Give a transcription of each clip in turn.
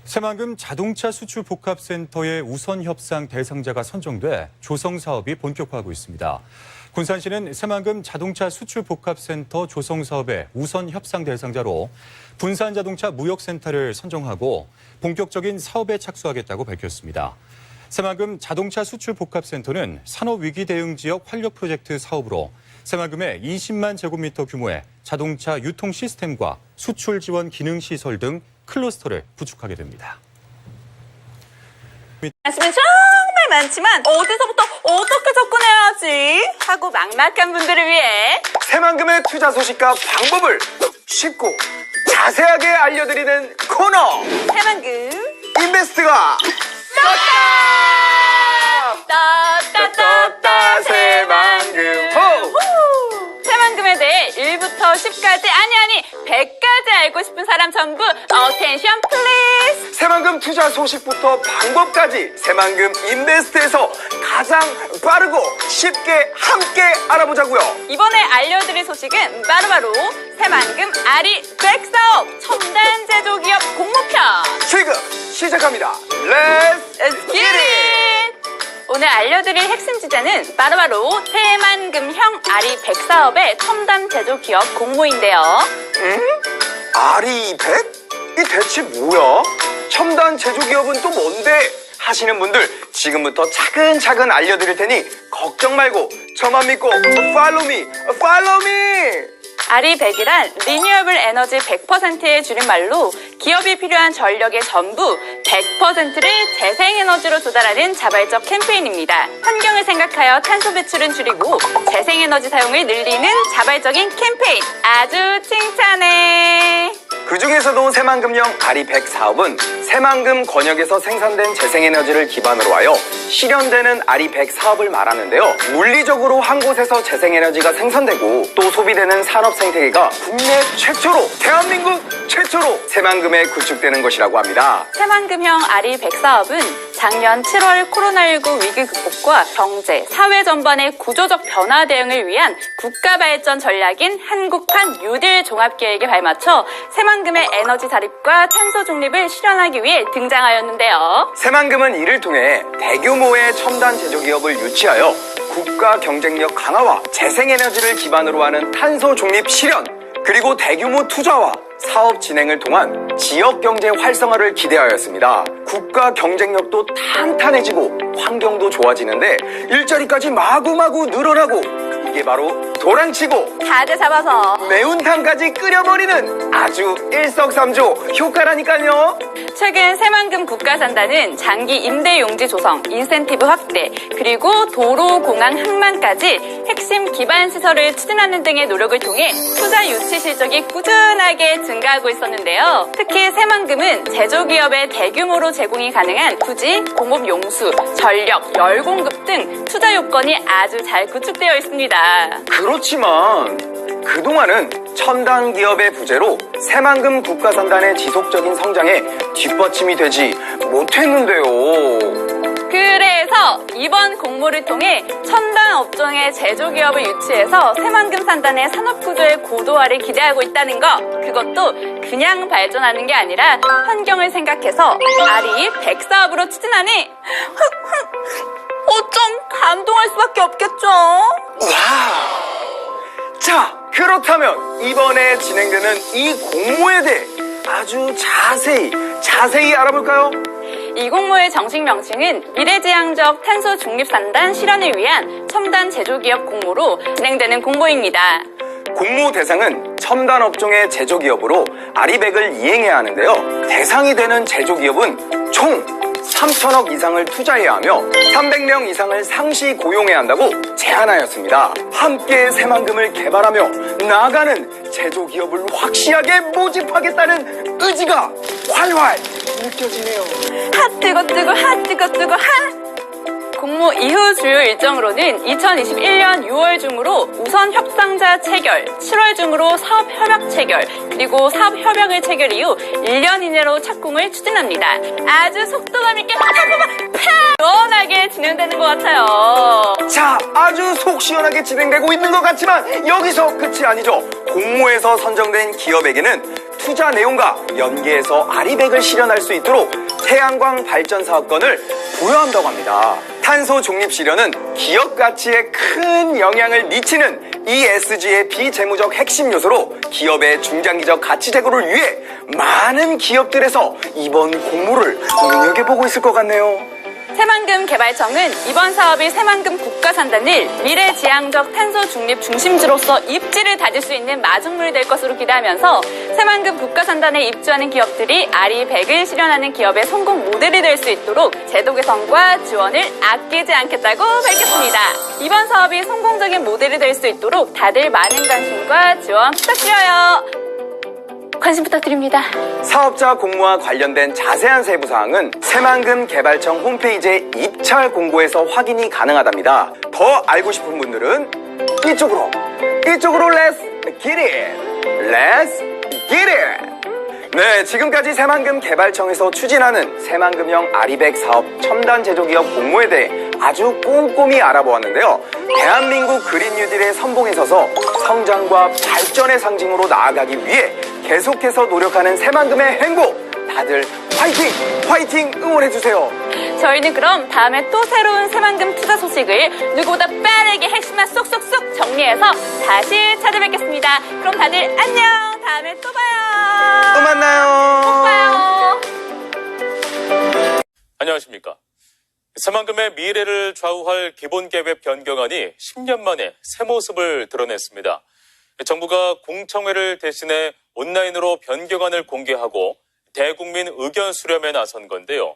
새만금 자동차 수출 복합센터의 우선 협상 대상자가 선정돼 조성 사업이 본격화하고 있습니다. 군산시는 새만금 자동차 수출 복합센터 조성 사업의 우선 협상 대상자로 분산자동차 무역센터를 선정하고 본격적인 사업에 착수하겠다고 밝혔습니다. 새만금 자동차 수출 복합센터는 산업위기 대응 지역 활력 프로젝트 사업으로 새만금에 20만 제곱미터 규모의 자동차 유통 시스템과 수출 지원 기능 시설 등 클러스터를 구축하게 됩니다. 말씀은 정말 많지만 어디서부터 어떻게 접근해야지 하고 막막한 분들을 위해 새만금의 투자 소식과 방법을 쉽고 자세하게 알려드리는 코너 새만금 인베스트가 떴다 새만금 호! 새만금에 대해 1부터 10까지 아니 100까지 알고 싶은 사람 전부 어텐션 플리즈. 새만금 투자 소식부터 방법까지 새만금 인베스트에서 가장 빠르고 쉽게 함께 알아보자고요. 이번에 알려드릴 소식은 바로바로 새만금 아리 100사업 첨단 제조기업 공모편. 지금 시작합니다. Let's Let's get it! 오늘 알려드릴 핵심 주제는 바로바로 새만금형 아리 100사업의 첨단 제조기업 공모인데요. 아리 100? 이 대체 뭐야? 첨단 제조기업은 또 뭔데? 하시는 분들 지금부터 차근차근 알려드릴 테니 걱정 말고 저만 믿고 Follow me, follow me! 아리 100이란 리뉴어블 에너지 100%의 줄임말로 기업이 필요한 전력의 전부 100%를 재생에너지로 조달하는 자발적 캠페인입니다. 환경을 생각하여 탄소 배출은 줄이고 재생에너지 사용을 늘리는 자발적인 캠페인. 아주 칭찬해. 그 중에서도 새만금형 아리 100 사업은 새만금 권역에서 생산된 재생에너지를 기반으로 하여 실현되는 아리 100 사업을 말하는데요. 물리적으로 한 곳에서 재생에너지가 생산되고 또 소비되는 산업 생태계가 국내 최초로, 대한민국 최초로 새만금에 구축되는 것이라고 합니다. 새만금형 아리 100 사업은 작년 7월 코로나19 위기 극복과 경제, 사회 전반의 구조적 변화 대응을 위한 국가 발전 전략인 한국판 뉴딜 종합계획에 발맞춰 새만금의 에너지 자립과 탄소 중립을 실현하기 위해 등장하였는데요. 새만금은 이를 통해 대규모의 첨단 제조기업을 유치하여 국가 경쟁력 강화와 재생에너지를 기반으로 하는 탄소 중립 실현, 그리고 대규모 투자와 사업 진행을 통한 지역 경제 활성화를 기대하였습니다. 국가 경쟁력도 탄탄해지고 환경도 좋아지는데 일자리까지 마구마구 늘어나고 이게 바로 도랑치고 가재 잡아서 매운탕까지 끓여버리는 아주 일석삼조 효과라니까요. 최근 새만금 국가산단은 장기 임대 용지 조성, 인센티브 확대, 그리고 도로, 공항, 항만까지 핵심 기반 시설을 추진하는 등의 노력을 통해 투자 유치 실적이 꾸준하게 증가하고 있었는데요. 특히 새만금은 제조기업의 대규모로 제공이 가능한 부지, 공업 용수, 전력, 열 공급 등 투자 요건이 아주 잘 구축되어 있습니다. 그렇지만 그동안은 첨단 기업의 부재로 새만금 국가산단의 지속적인 성장에 뒷받침이 되지 못했는데요. 그래서 이번 공모를 통해 첨단 업종의 제조기업을 유치해서 새만금 산단의 산업구조의 고도화를 기대하고 있다는 거. 그것도 그냥 발전하는 게 아니라 환경을 생각해서 아리 100 사업으로 추진하니 어쩜 감동할 수밖에 없겠죠. 자, 그렇다면 이번에 진행되는 이 공모에 대해 아주 자세히 알아볼까요? 이 공모의 정식 명칭은 미래지향적 탄소 중립산단 실현을 위한 첨단 제조기업 공모로 진행되는 공모입니다. 공모 대상은 첨단 업종의 제조기업으로 아리100을 이행해야 하는데요. 대상이 되는 제조기업은 총 3천억 이상을 투자해야 하며 300명 이상을 상시 고용해야 한다고 제안하였습니다. 함께 새만금을 개발하며 나아가는 제조기업을 확실하게 모집하겠다는 의지가 활활 느껴지네요. 핫 뜨거 핫! 공모 이후 주요 일정으로는 2021년 6월 중으로 우선 협상자 체결, 7월 중으로 사업 협약 체결, 그리고 사업 협약을 체결 이후 1년 이내로 착공을 추진합니다. 아주 속도감 있게 시원하게 진행되는 것 같아요. 자, 아주 속 시원하게 진행되고 있는 것 같지만 여기서 끝이 아니죠. 공모에서 선정된 기업에게는 투자 내용과 연계해서 아리백을 실현할 수 있도록 태양광 발전 사업권을 부여한다고 합니다. 탄소 중립 실현은 기업 가치에 큰 영향을 미치는 ESG의 비재무적 핵심 요소로 기업의 중장기적 가치 제고를 위해 많은 기업들에서 이번 공모를 눈여겨보고 있을 것 같네요. 새만금 개발청은 이번 사업이 새만금 국가산단을 미래지향적 탄소 중립 중심지로서 입지를 다질 수 있는 마중물이 될 것으로 기대하면서 새만금 국가산단에 입주하는 기업들이 아리백을 실현하는 기업의 성공 모델이 될 수 있도록 제도 개선과 지원을 아끼지 않겠다고 밝혔습니다. 이번 사업이 성공적인 모델이 될 수 있도록 다들 많은 관심과 지원 부탁드려요. 관심 부탁드립니다. 사업자 공모와 관련된 자세한 세부사항은 새만금 개발청 홈페이지의 입찰 공고에서 확인이 가능하답니다. 더 알고 싶은 분들은 이쪽으로 Let's get it! Let's get it! 네, 지금까지 새만금 개발청에서 추진하는 새만금형 아리백 사업 첨단 제조기업 공모에 대해 아주 꼼꼼히 알아보았는데요. 대한민국 그린 뉴딜의 선봉에 서서 성장과 발전의 상징으로 나아가기 위해 계속해서 노력하는 새만금의 행보, 다들 화이팅 응원해주세요. 저희는 그럼 다음에 또 새로운 새만금 투자 소식을 누구보다 빠르게 핵심만 쏙쏙쏙 정리해서 다시 찾아뵙겠습니다. 그럼 다들 안녕. 다음에 또 봐요. 또 만나요. 또 봐요. 안녕하십니까. 새만금의 미래를 좌우할 기본계획 변경안이 10년 만에 새 모습을 드러냈습니다. 정부가 공청회를 대신해 온라인으로 변경안을 공개하고 대국민 의견 수렴에 나선 건데요.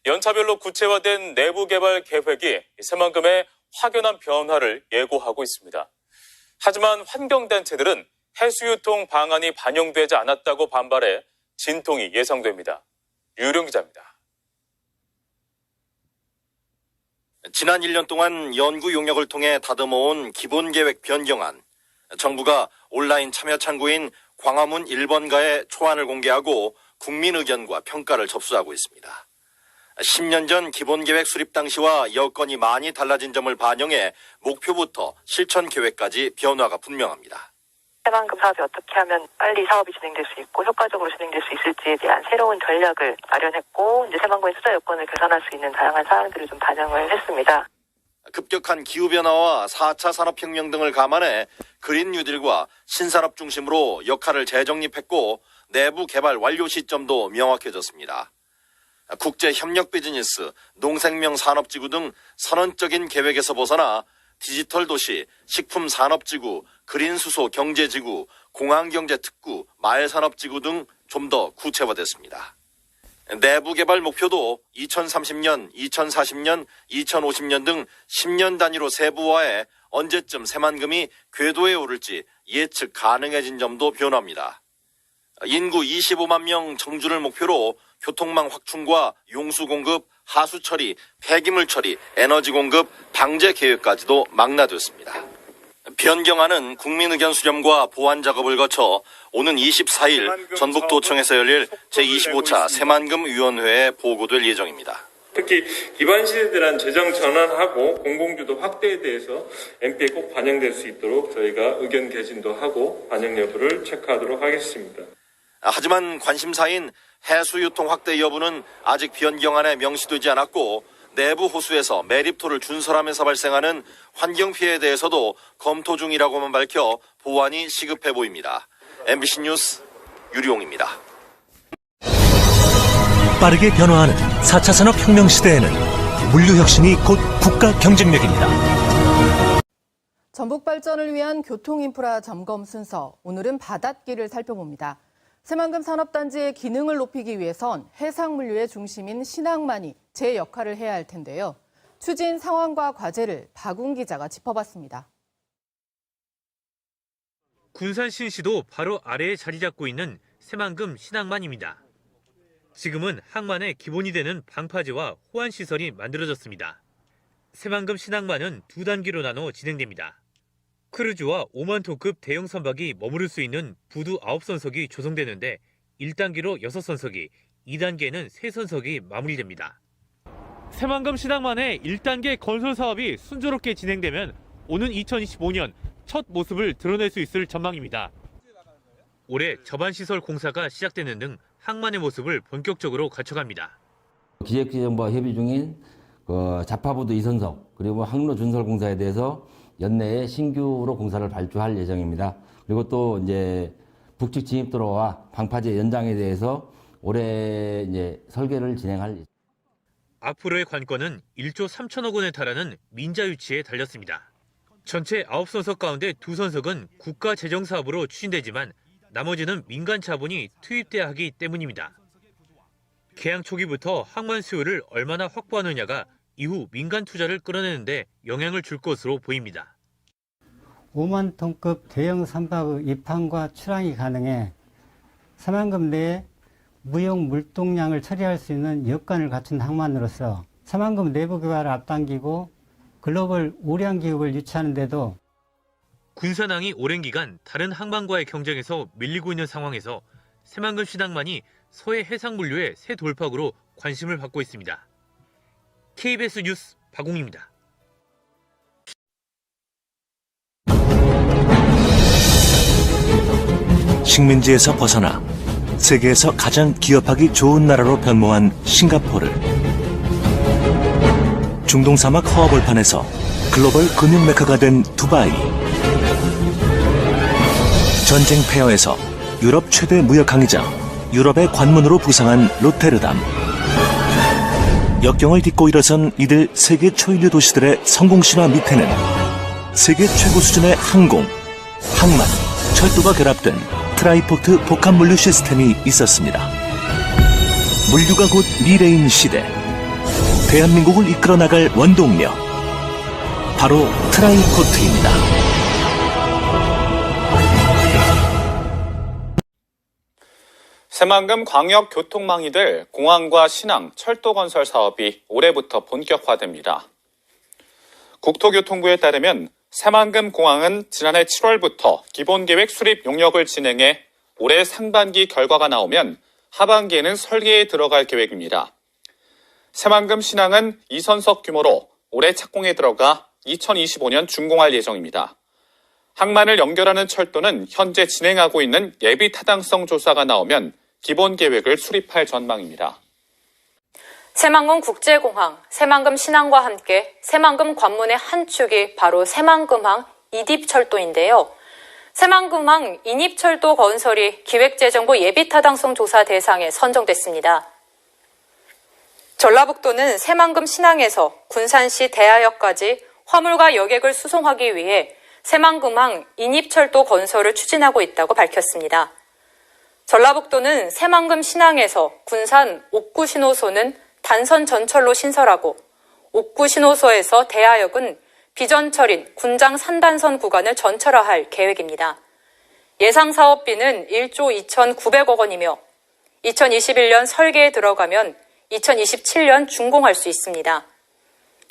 연차별로 구체화된 내부 개발 계획이 새만금의 확연한 변화를 예고하고 있습니다. 하지만 환경단체들은 해수유통 방안이 반영되지 않았다고 반발해 진통이 예상됩니다. 유령 기자입니다. 지난 1년 동안 연구 용역을 통해 다듬어온 기본계획 변경안. 정부가 온라인 참여 창구인 광화문 1번가에 초안을 공개하고 국민 의견과 평가를 접수하고 있습니다. 10년 전 기본계획 수립 당시와 여건이 많이 달라진 점을 반영해 목표부터 실천 계획까지 변화가 분명합니다. 새만금 사업이 어떻게 하면 빨리 사업이 진행될 수 있고 효과적으로 진행될 수 있을지에 대한 새로운 전략을 마련했고 이제 새만금의 투자 여건을 개선할 수 있는 다양한 사항들을 좀 반영을 했습니다. 급격한 기후변화와 4차 산업혁명 등을 감안해 그린 뉴딜과 신산업 중심으로 역할을 재정립했고 내부 개발 완료 시점도 명확해졌습니다. 국제협력 비즈니스, 농생명 산업지구 등 선언적인 계획에서 벗어나 디지털 도시, 식품 산업지구, 그린 수소 경제지구, 공항경제특구, 마을산업지구 등 좀 더 구체화됐습니다. 내부 개발 목표도 2030년, 2040년, 2050년 등 10년 단위로 세부화해 언제쯤 새만금이 궤도에 오를지 예측 가능해진 점도 변화입니다. 인구 25만 명 정주를 목표로 교통망 확충과 용수 공급, 하수 처리, 폐기물 처리, 에너지 공급, 방제 계획까지도 망라됐습니다. 변경안은 국민 의견 수렴과 보완 작업을 거쳐 오는 24일 전북도청에서 열릴 제25차 새만금 위원회에 보고될 예정입니다. 특히 기반 시대에 대한 재정 전환하고 공공주도 확대에 대해서 MP에 꼭 반영될 수 있도록 저희가 의견 개진도 하고 반영 여부를 체크하도록 하겠습니다. 하지만 관심사인 해수유통 확대 여부는 아직 변경안에 명시되지 않았고 내부 호수에서 매립토를 준설하면서 발생하는 환경피해에 대해서도 검토 중이라고만 밝혀 보완이 시급해 보입니다. MBC 뉴스 유리용입니다. 빠르게 변화하는 4차 산업혁명 시대에는 물류혁신이 곧 국가 경쟁력입니다. 전북 발전을 위한 교통인프라 점검 순서, 오늘은 바닷길을 살펴봅니다. 새만금 산업단지의 기능을 높이기 위해선 해상물류의 중심인 신항만이 제 역할을 해야 할 텐데요. 추진 상황과 과제를 박웅 기자가 짚어봤습니다. 군산 신시도 바로 아래에 자리 잡고 있는 새만금 신항만입니다. 지금은 항만의 기본이 되는 방파제와 호환시설이 만들어졌습니다. 새만금 신항만은 두 단계로 나눠 진행됩니다. 크루즈와 5만 톤급 대형 선박이 머무를 수 있는 부두 9선석이 조성되는데 1단계로 6선석이, 2단계는 3선석이 마무리됩니다. 새만금 신항만의 1단계 건설 사업이 순조롭게 진행되면 오는 2025년 첫 모습을 드러낼 수 있을 전망입니다. 올해 저반시설 공사가 시작되는 등 항만의 모습을 본격적으로 갖춰갑니다. 기획재정부와 협의 중인 자파부도 이선석 그리고 항로 준설 공사에 대해서 연내에 신규로 공사를 발주할 예정입니다. 그리고 또 이제 북측 진입도로와 방파제 연장에 대해서 올해 이제 설계를 진행할. 앞으로의 관건은 1조 3천억 원에 달하는 민자 유치에 달렸습니다. 전체 9선석 가운데 2선석은 국가 재정 사업으로 추진되지만 나머지는 민간 자본이 투입돼야 하기 때문입니다. 개항 초기부터 항만 수요를 얼마나 확보하느냐가 이후 민간 투자를 끌어내는데 영향을 줄 것으로 보입니다. 5만 톤급 대형 선박의 입항과 출항이 가능해 새만금 내에 무역 물동량을 처리할 수 있는 여건을 갖춘 항만으로서 새만금 내부 개발을 앞당기고 글로벌 우량 기업을 유치하는 데도. 군산항이 오랜 기간 다른 항만과의 경쟁에서 밀리고 있는 상황에서 새만금 신항만이 서해 해상 물류의 새 돌파구로 관심을 받고 있습니다. KBS 뉴스 박웅입니다. 식민지에서 벗어나 세계에서 가장 기업하기 좋은 나라로 변모한 싱가포르. 중동 사막 허허벌판에서 글로벌 금융 메카가 된 두바이. 전쟁 폐허에서 유럽 최대 무역 강의장, 유럽의 관문으로 부상한 로테르담. 역경을 딛고 일어선 이들 세계 초인류 도시들의 성공 신화 밑에는 세계 최고 수준의 항공, 항만, 철도가 결합된 트라이포트 복합 물류 시스템이 있었습니다. 물류가 곧 미래인 시대. 대한민국을 이끌어 나갈 원동력. 바로 트라이포트입니다. 새만금 광역 교통망이 될 공항과 신항, 철도 건설 사업이 올해부터 본격화됩니다. 국토교통부에 따르면 새만금 공항은 지난해 7월부터 기본계획 수립 용역을 진행해 올해 상반기 결과가 나오면 하반기에는 설계에 들어갈 계획입니다. 새만금 신항은 2선석 규모로 올해 착공에 들어가 2025년 준공할 예정입니다. 항만을 연결하는 철도는 현재 진행하고 있는 예비 타당성 조사가 나오면 기본 계획을 수립할 전망입니다. 새만금 국제공항, 새만금 신항과 함께 새만금 관문의 한 축이 바로 새만금항 이립철도인데요. 새만금항 인입철도 건설이 기획재정부 예비타당성 조사 대상에 선정됐습니다. 전라북도는 새만금 신항에서 군산시 대하역까지 화물과 여객을 수송하기 위해 새만금항 인입철도 건설을 추진하고 있다고 밝혔습니다. 전라북도는 새만금 신항에서 군산 옥구 신호소는 단선 전철로 신설하고 옥구 신호소에서 대하역은 비전철인 군장 산단선 구간을 전철화할 계획입니다. 예상 사업비는 1조 2,900억 원이며 2021년 설계에 들어가면 2027년 준공할 수 있습니다.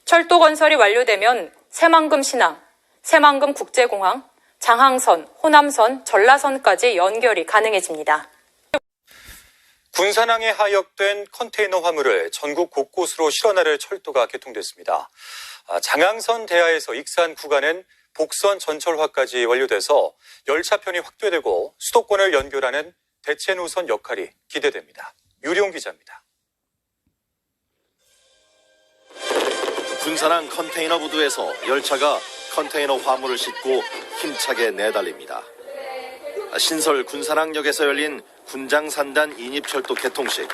철도 건설이 완료되면 새만금 신항, 새만금 국제공항, 장항선, 호남선, 전라선까지 연결이 가능해집니다. 군산항에 하역된 컨테이너 화물을 전국 곳곳으로 실어나를 철도가 개통됐습니다. 장항선 대하에서 익산 구간은 복선 전철화까지 완료돼서 열차편이 확대되고 수도권을 연결하는 대체 노선 역할이 기대됩니다. 유리용 기자입니다. 군산항 컨테이너 부두에서 열차가 컨테이너 화물을 싣고 힘차게 내달립니다. 신설 군산항역에서 열린 군장산단 인입철도 개통식.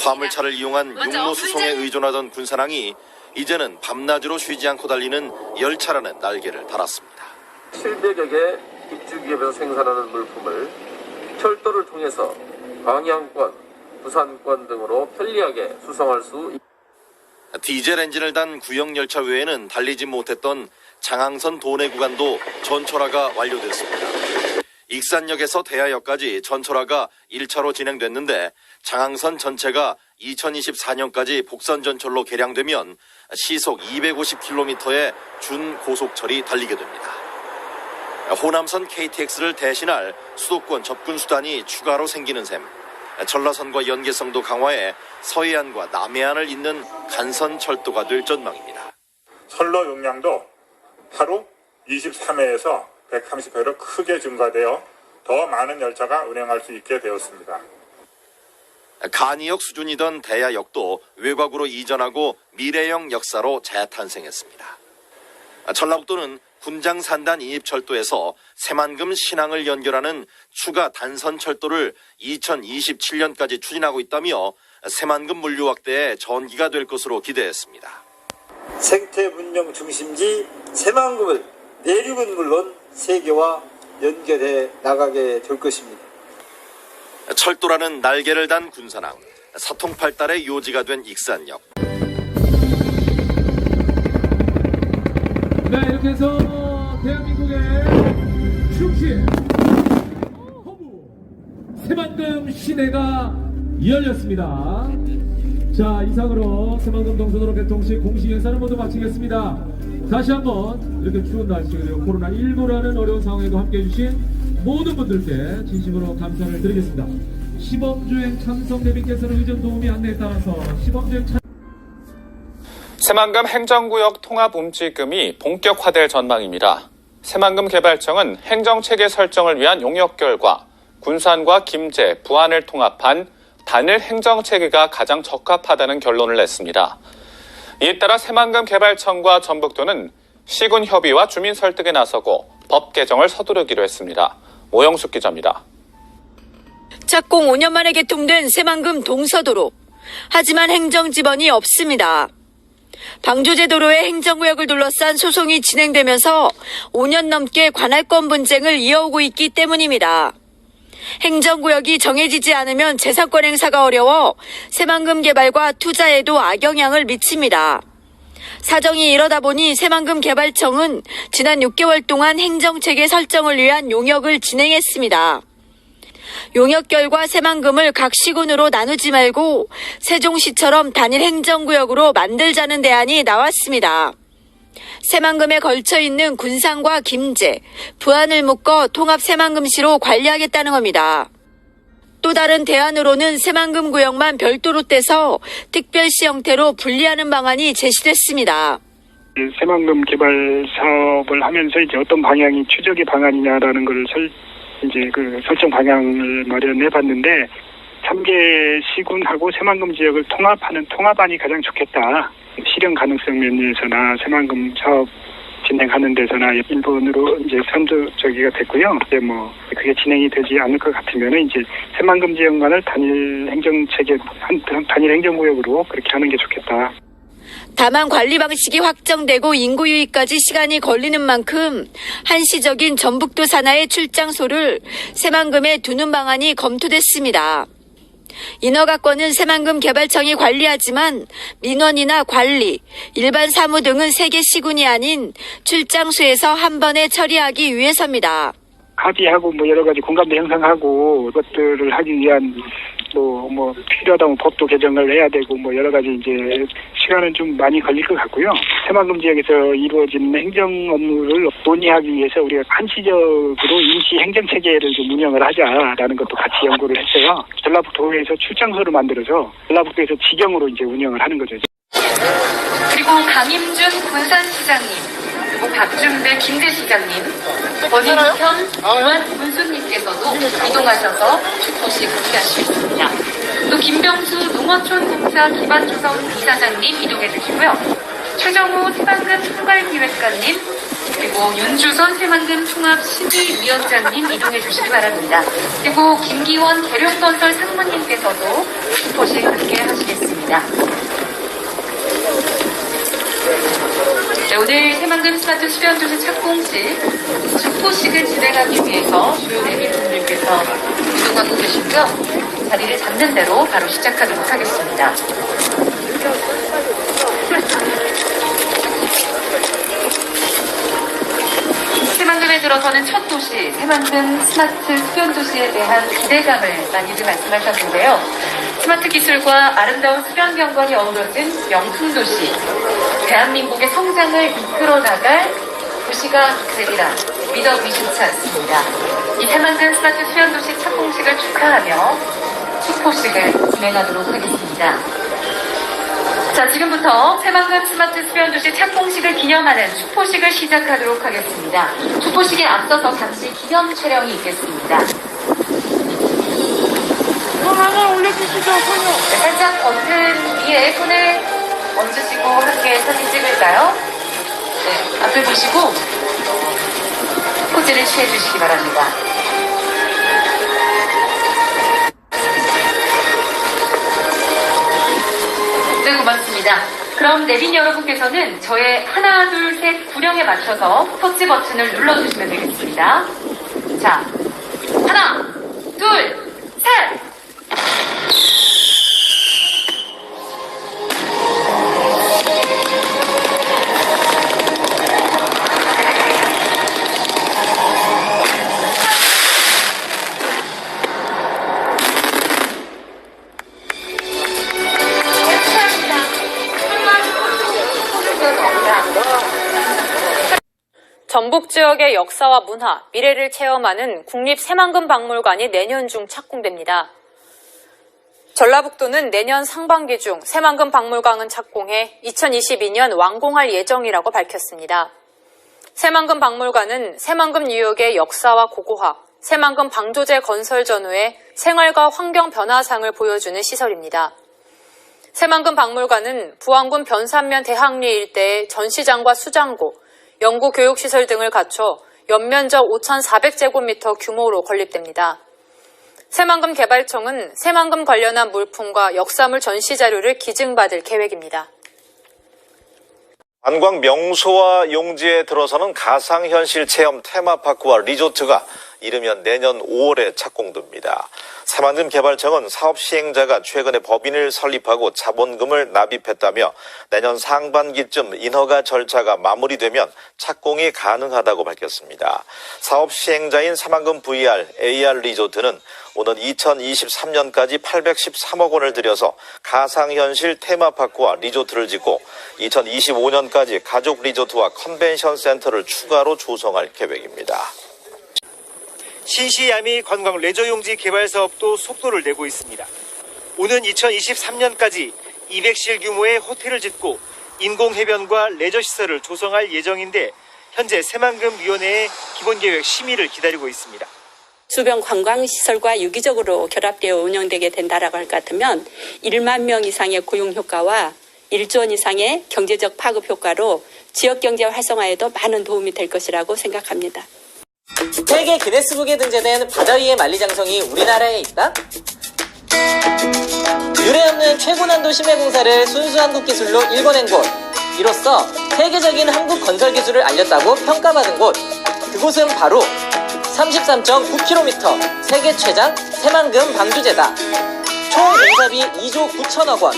화물차를 이용한 육로 수송에 의존하던 군산항이 이제는 밤낮으로 쉬지 않고 달리는 열차라는 날개를 달았습니다. 700여 개 입주기업에서 생산하는 물품을 철도를 통해서 광양권, 부산권 등으로 편리하게 수송할 수 있습니다. 디젤 엔진을 단 구형 열차 외에는 달리지 못했던 장항선 도내 구간도 전철화가 완료됐습니다. 익산역에서 대하역까지 전철화가 1차로 진행됐는데 장항선 전체가 2024년까지 복선 전철로 개량되면 시속 250km의 준고속철이 달리게 됩니다. 호남선 KTX를 대신할 수도권 접근 수단이 추가로 생기는 셈. 전라선과 연계성도 강화해 서해안과 남해안을 잇는 간선 철도가 될 전망입니다. 선로 용량도 하루 23회에서 130회로 크게 증가되어 더 많은 열차가 운행할 수 있게 되었습니다. 간이역 수준이던 대야역도 외곽으로 이전하고 미래형 역사로 재탄생했습니다. 전라북도는 군장산단 이입철도에서 새만금 신항을 연결하는 추가 단선 철도를 2027년까지 추진하고 있다며 새만금 물류 확대의 전기가 될 것으로 기대했습니다. 생태 문명 중심지 새만금을 내륙은 물론 세계와 연결해 나가게 될 것입니다. 철도라는 날개를 단 군산항, 사통팔달의 요지가 된 익산역. 네, 이렇게 해서 대한민국의 중심 허무 새만금 시대가 열렸습니다. 자, 이상으로 새만금 동서도로 개통식 공식 행사를 모두 마치겠습니다. 다시 한번 이렇게 추운 날씨 그리고 코로나19라는 어려운 상황에도 함께해 주신 모든 분들께 진심으로 감사를 드리겠습니다. 시범주행 참석 대비께서는 의전 도우미 안내에 따라서 시범주행 새만금 행정구역 통합 움직임이 본격화될 전망입니다. 새만금 개발청은 행정체계 설정을 위한 용역 결과 군산과 김제, 부안을 통합한 단일 행정체계가 가장 적합하다는 결론을 냈습니다. 이에 따라 새만금 개발청과 전북도는 시군 협의와 주민 설득에 나서고 법 개정을 서두르기로 했습니다. 오영숙 기자입니다. 착공 5년 만에 개통된 새만금 동서도로. 하지만 행정지번이 없습니다. 방조제도로의 행정구역을 둘러싼 소송이 진행되면서 5년 넘게 관할권 분쟁을 이어오고 있기 때문입니다. 행정구역이 정해지지 않으면 재산권 행사가 어려워 새만금 개발과 투자에도 악영향을 미칩니다. 사정이 이러다 보니 새만금 개발청은 지난 6개월 동안 행정체계 설정을 위한 용역을 진행했습니다. 용역 결과 새만금을 각 시군으로 나누지 말고 세종시처럼 단일 행정구역으로 만들자는 대안이 나왔습니다. 새만금에 걸쳐 있는 군산과 김제, 부안을 묶어 통합 새만금시로 관리하겠다는 겁니다. 또 다른 대안으로는 새만금 구역만 별도로 떼서 특별시 형태로 분리하는 방안이 제시됐습니다. 새만금 개발 사업을 하면서 이제 어떤 방향이 최적의 방안이냐라는 걸 설정 방향을 마련해 봤는데 3개 시군하고 새만금 지역을 통합하는 통합안이 가장 좋겠다. 실현 가능성 면에서나 새만금 사업 진행하는 데서나 일본으로 이제 선두적이가 됐고요. 이제 그게 진행이 되지 않을 것 같으면은 이제 새만금 지역만을 단일 행정체계, 단일 행정구역으로 그렇게 하는 게 좋겠다. 다만 관리 방식이 확정되고 인구 유입까지 시간이 걸리는 만큼 한시적인 전북도 산하의 출장소를 새만금에 두는 방안이 검토됐습니다. 인허가권은 새만금 개발청이 관리하지만 민원이나 관리, 일반 사무 등은 3개 시군이 아닌 출장소에서 한 번에 처리하기 위해서입니다. 합의하고 여러 가지 공감대 형성하고 그것들을 하기 위한 필요하다면 법도 개정을 해야 되고 여러 가지 이제 시간은 좀 많이 걸릴 것 같고요. 새만금 지역에서 이루어지는 행정 업무를 논의하기 위해서 우리가 한시적으로 임시 행정 체계를 좀 운영을 하자라는 것도 같이 연구를 했어요. 전라북도에서 출장소를 만들어서 전라북도에서 지경으로 이제 운영을 하는 거죠. 그리고 강임준 군산시장님, 그리고 박준배 김제시장님, 권인현 문수님께서도 이동하셔서 축포식 함께하시겠습니다. 또 김병수 농어촌공사 기반조성 이사장님 이동해 주시고요. 최정호 새만금 총괄기획관님, 그리고 윤주선 새만금 총합심의위원장님 이동해 주시기 바랍니다. 그리고 김기원 계룡건설 상무님께서도 축포식 함께 하시겠습니다. 네, 오늘 새만금 스마트 수변도시 착공식 축포식을 진행하기 위해서 주요 내빈분들께서 이동하고 계시고요. 자리를 잡는 대로 바로 시작하도록 하겠습니다. 새만금에 들어서는 첫 도시, 새만금 스마트 수변도시에 대한 기대감을 많이들 말씀하셨는데요. 스마트 기술과 아름다운 수변 경관이 어우러진 명품도시, 대한민국의 성장을 이끌어 나갈 도시가 되리라 믿어 의심치 않습니다. 이 새만금 스마트 수변도시 착공식을 축하하며 축포식을 진행하도록 하겠습니다. 자, 지금부터 새만금 스마트 수변도시 착공식을 기념하는 축포식을 시작하도록 하겠습니다. 축포식에 앞서서 잠시 기념 촬영이 있겠습니다. 손 하나 올려주시죠, 손요. 네, 살짝 얹은 위에 손을 얹으시고 함께 사진 찍을까요? 네, 앞을 보시고 포즈를 취해주시기 바랍니다. 네, 고맙습니다. 그럼 내빈 여러분께서는 저의 하나, 둘, 셋 구령에 맞춰서 터치 버튼을 눌러주시면 되겠습니다. 자, 하나, 둘, 셋! 전북 지역의 역사와 문화, 미래를 체험하는 국립새만금박물관이 내년 중 착공됩니다. 전라북도는 내년 상반기 중 새만금박물관을 착공해 2022년 완공할 예정이라고 밝혔습니다. 새만금박물관은 새만금 뉴욕의 역사와 고고학, 새만금 방조제 건설 전후의 생활과 환경 변화상을 보여주는 시설입니다. 새만금박물관은 부안군 변산면 대학리 일대의 전시장과 수장고, 연구 교육시설 등을 갖춰 연면적 5,400제곱미터 규모로 건립됩니다. 새만금 개발청은 새만금 관련한 물품과 역사물 전시 자료를 기증받을 계획입니다. 관광 명소와 용지에 들어서는 가상현실 체험 테마파크와 리조트가 이르면 내년 5월에 착공됩니다. 새만금 개발청은 사업 시행자가 최근에 법인을 설립하고 자본금을 납입했다며 내년 상반기쯤 인허가 절차가 마무리되면 착공이 가능하다고 밝혔습니다. 사업 시행자인 새만금 VR, AR 리조트는 오는 2023년까지 813억 원을 들여서 가상현실 테마파크와 리조트를 짓고 2025년까지 가족 리조트와 컨벤션 센터를 추가로 조성할 계획입니다. 신시야미 관광 레저용지 개발 사업도 속도를 내고 있습니다. 오는 2023년까지 200실 규모의 호텔을 짓고 인공해변과 레저시설을 조성할 예정인데 현재 새만금위원회의 기본계획 심의를 기다리고 있습니다. 주변 관광시설과 유기적으로 결합되어 운영되게 된다라고 할 것 같으면 1만 명 이상의 고용 효과와 1조 원 이상의 경제적 파급 효과로 지역경제 활성화에도 많은 도움이 될 것이라고 생각합니다. 세계 기네스북에 등재된 바다 위의 만리장성이 우리나라에 있다? 유례없는 최고난도 심해공사를 순수 한국 기술로 일궈낸 곳, 이로써 세계적인 한국 건설 기술을 알렸다고 평가받은 곳, 그곳은 바로 33.9km 세계 최장 새만금 방조제다. 총 공사비 2조 9천억 원,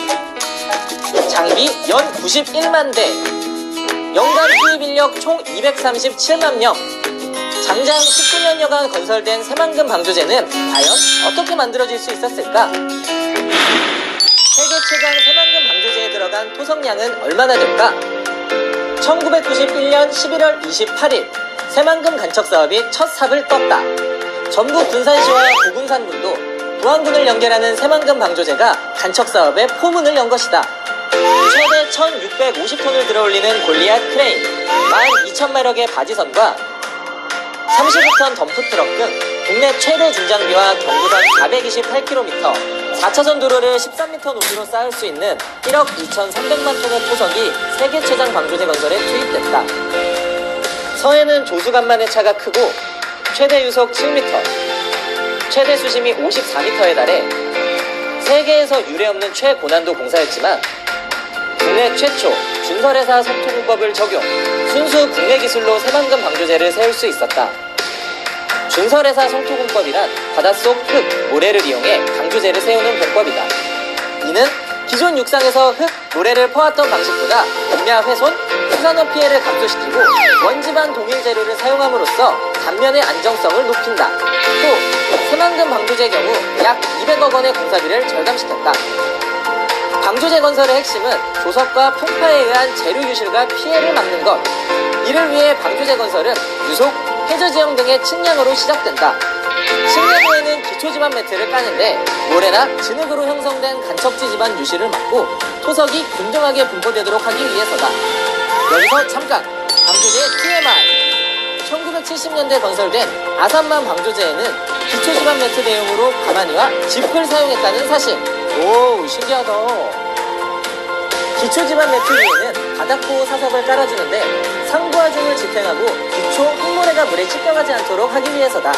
장비 연 91만 대, 연간 투입 인력 총 237만 명, 장장 19년여간 건설된 새만금 방조제는 과연 어떻게 만들어질 수 있었을까? 세계 최강 새만금 방조제에 들어간 토성량은 얼마나 될까? 1991년 11월 28일 새만금 간척 사업이 첫 삽을 떴다. 전북 군산시와 고군산군도 부안군을 연결하는 새만금 방조제가 간척 사업의 포문을 연 것이다. 최대 1,650톤을 들어올리는 골리앗 크레인, 12,000마력의 바지선과 30톤 덤프트럭 등 국내 최대 중장비와 경부선 428km, 4차선 도로를 13m 높이로 쌓을 수 있는 1억 2,300만 톤의 토석이 세계 최장 방조제 건설에 투입됐다. 서해는 조수간만의 차가 크고 최대 유속 7m, 최대 수심이 54m에 달해 세계에서 유례없는 최고난도 공사였지만 국내 최초 준설회사 성토공법을 적용, 순수 국내 기술로 새만금 방조제를 세울 수 있었다. 준설회사 성토공법이란 바닷속 흙, 모래를 이용해 방조제를 세우는 공법이다. 이는 기존 육상에서 흙, 모래를 퍼왔던 방식보다 공야 훼손, 수산업 피해를 감소시키고 원지반 동일 재료를 사용함으로써 단면의 안정성을 높인다. 또 새만금 방조제의 경우 약 200억 원의 공사비를 절감시켰다. 방조제 건설의 핵심은 조석과 풍파에 의한 재료 유실과 피해를 막는 것. 이를 위해 방조제 건설은 유속, 해저 지형 등의 측량으로 시작된다. 식량 후에는 기초지반 매트를 까는데 모래나 진흙으로 형성된 간척지 지반 유실을 막고 토석이 균등하게 분포되도록 하기 위해서다. 여기서 잠깐 방조제의 TMI. 1970년대 건설된 아산만 방조제에는 기초지반 매트 대용으로 가마니와 짚을 사용했다는 사실. 오, 신기하다. 기초지반 매트 위에는 바닥보호 사석을 깔아주는데 상부하중을 지탱하고 기초 흙모래가 물에 찌껴가지 않도록 하기 위해서다.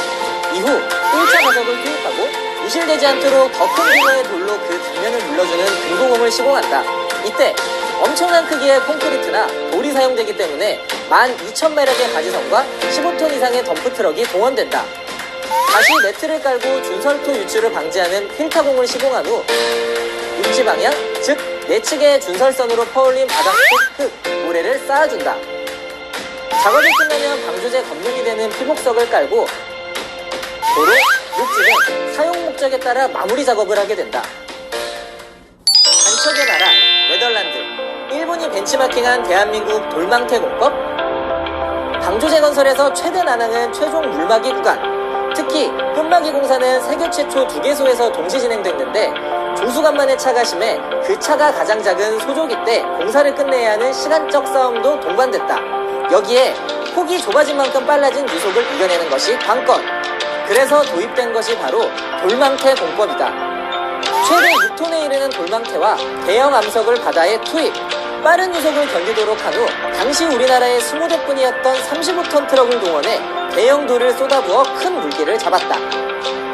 이후 1차 바닥을 투입하고 유실되지 않도록 더 큰 규모의 돌로 그 뒷면을 눌러주는 금고공을 시공한다. 이때 엄청난 크기의 콘크리트나 돌이 사용되기 때문에 12,000매력의 바지선과 15톤 이상의 덤프트럭이 동원된다. 다시 매트를 깔고 준설토 유출을 방지하는 필터공을 시공한 후 육지 방향, 즉 내측의 준설선으로 퍼올린 바닥 흙, 모래를 쌓아준다. 작업이 끝나면 방조제 검문이 되는 피복석을 깔고 도로, 육지는 사용 목적에 따라 마무리 작업을 하게 된다. 간척의 나라, 네덜란드. 일본이 벤치마킹한 대한민국 돌망태 공법. 방조제 건설에서 최대 난항은 최종 물막이 구간. 특히 끝막이 공사는 세계 최초 2개소에서 동시 진행됐는데 조수간만의 차가 심해 그 차가 가장 작은 소조기 때 공사를 끝내야 하는 시간적 싸움도 동반됐다. 여기에 폭이 좁아진 만큼 빨라진 유속을 이겨내는 것이 관건. 그래서 도입된 것이 바로 돌망태 공법이다. 최대 6톤에 이르는 돌망태와 대형 암석을 바다에 투입. 빠른 유속을 견디도록 한 후 당시 우리나라의 20대뿐이었던 35톤 트럭을 동원해 대형 돌을 쏟아부어 큰 물기를 잡았다.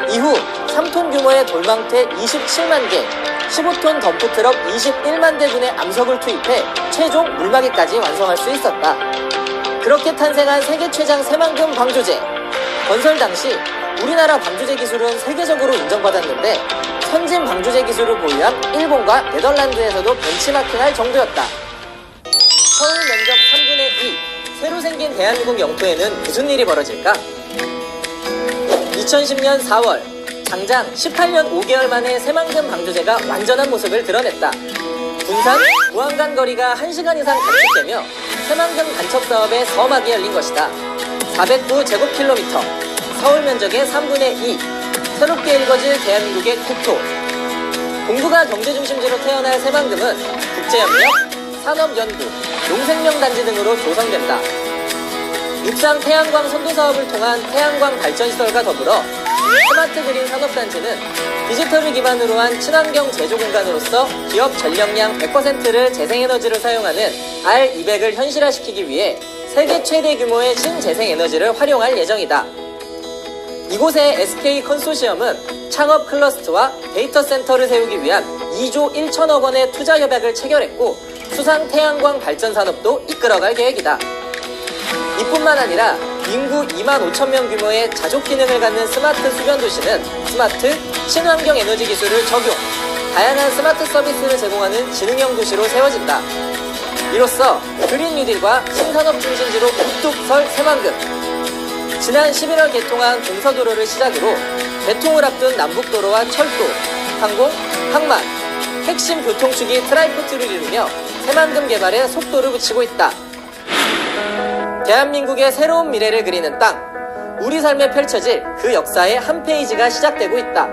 이후 3톤 규모의 돌망태 27만 개, 15톤 덤프트럭 21만 대분의 암석을 투입해 최종 물막이까지 완성할 수 있었다. 그렇게 탄생한 세계 최장 새만금 방조제. 건설 당시 우리나라 방조제 기술은 세계적으로 인정받았는데 선진 방조제 기술을 보유한 일본과 네덜란드에서도 벤치마킹할 정도였다. 서울 면적 3분의 2, 새로 생긴 대한민국 영토에는 무슨 일이 벌어질까? 2010년 4월, 장장 18년 5개월 만에 새만금 방조제가 완전한 모습을 드러냈다. 군산, 부안 간 거리가 1시간 이상 단축되며 새만금 간척 사업의 서막이 열린 것이다. 409제곱킬로미터, 서울 면적의 3분의 2, 새롭게 일궈질 대한민국의 국토. 동북아 경제중심지로 태어날 새만금은 국제협력, 산업연구, 농생명단지 등으로 조성된다. 육상 태양광 선도 사업을 통한 태양광 발전시설과 더불어 스마트 그린 산업단지는 디지털을 기반으로 한 친환경 제조 공간으로서 기업 전력량 100%를 재생에너지를 사용하는 R200을 현실화시키기 위해 세계 최대 규모의 신재생에너지를 활용할 예정이다. 이곳의 SK 컨소시엄은 창업 클러스터와 데이터 센터를 세우기 위한 2조 1천억 원의 투자 협약을 체결했고 수상 태양광 발전 산업도 이끌어갈 계획이다. 이뿐만 아니라 인구 2만 5천 명 규모의 자족 기능을 갖는 스마트 수변 도시는 스마트 친환경 에너지 기술을 적용, 다양한 스마트 서비스를 제공하는 지능형 도시로 세워진다. 이로써 그린 뉴딜과 신산업 중심지로 우뚝 설 새만금. 지난 11월 개통한 동서도로를 시작으로 개통을 앞둔 남북도로와 철도, 항공, 항만, 핵심 교통축이 트라이포트를 이루며 새만금 개발에 속도를 붙이고 있다. 대한민국의 새로운 미래를 그리는 땅, 우리 삶에 펼쳐질 그 역사의 한 페이지가 시작되고 있다.